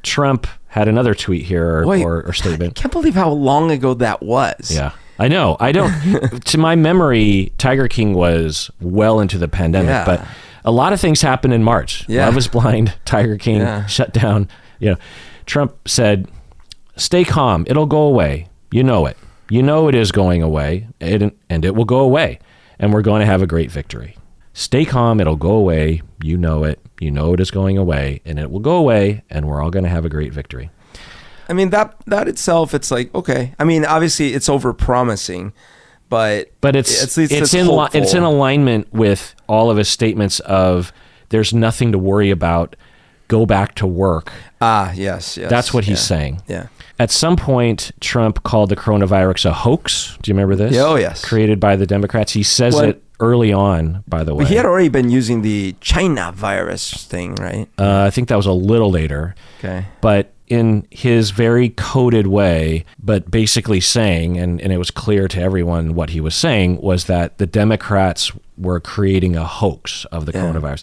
Trump had another tweet here or statement. I can't believe how long ago that was. Yeah. I know. I don't, to my memory, Tiger King was well into the pandemic, but a lot of things happened in March. Yeah. Love is Blind, Tiger King, shut down. Trump said, "Stay calm. It'll go away. You know it. You know it is going away, and it will go away, and we're going to have a great victory. Stay calm. It'll go away. You know it. You know it is going away, and it will go away, and we're all going to have a great victory." I mean, that itself, it's like, okay. I mean, obviously, it's over-promising, but it's in alignment with all of his statements of there's nothing to worry about. Go back to work. Yes. That's what he's saying. Yeah. At some point, Trump called the coronavirus a hoax. Do you remember this? Oh, yes. Created by the Democrats. He says it early on, by the way. But he had already been using the China virus thing, right? I think that was a little later. Okay. But in his very coded way, but basically saying, and it was clear to everyone what he was saying, was that the Democrats were creating a hoax of the coronavirus.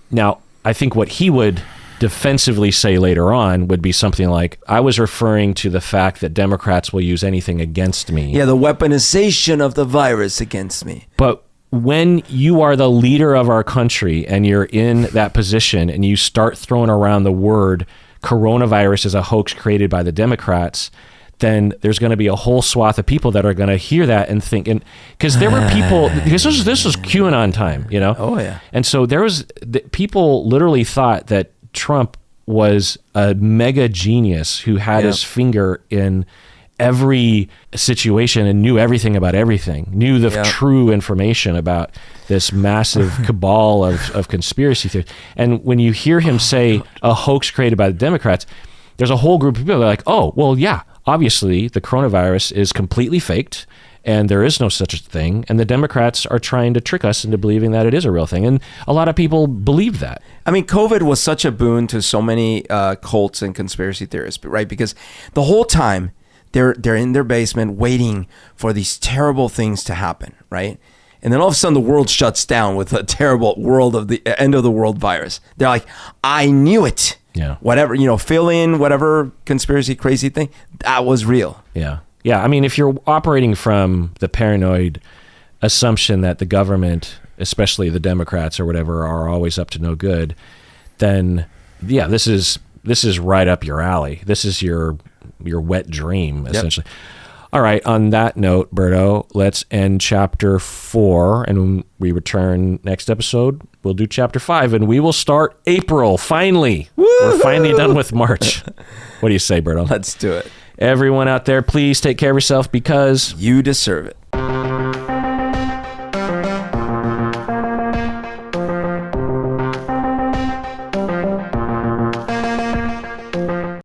Now, I think what he would defensively say later on would be something like, I was referring to the fact that Democrats will use anything against me. Yeah, the weaponization of the virus against me. But when you are the leader of our country and you're in that position and you start throwing around the word coronavirus is a hoax created by the Democrats, then there's going to be a whole swath of people that are going to hear that and think, and because there were people, because this was QAnon time, Oh yeah. And so people literally thought that Trump was a mega genius who had his finger in every situation and knew everything about everything, knew the true information about this massive cabal of conspiracy theories. And when you hear him say a hoax created by the Democrats, there's a whole group of people that are like, oh, well, yeah, obviously the coronavirus is completely faked and there is no such a thing. And the Democrats are trying to trick us into believing that it is a real thing. And a lot of people believe that. I mean, COVID was such a boon to so many cults and conspiracy theorists, right? Because the whole time they're in their basement waiting for these terrible things to happen, right? And then all of a sudden the world shuts down with a terrible end of the world virus. They're like, I knew it. Yeah. Whatever, fill in whatever conspiracy crazy thing, that was real. Yeah. Yeah. I mean, if you're operating from the paranoid assumption that the government, especially the Democrats or whatever, are always up to no good, then yeah, this is right up your alley. This is your wet dream, essentially. Yep. All right. On that note, Berto, let's end chapter 4. And when we return next episode, we'll do chapter 5 and we will start April. Finally. Woo-hoo! We're finally done with March. What do you say, Berto? Let's do it. Everyone out there, please take care of yourself because you deserve it.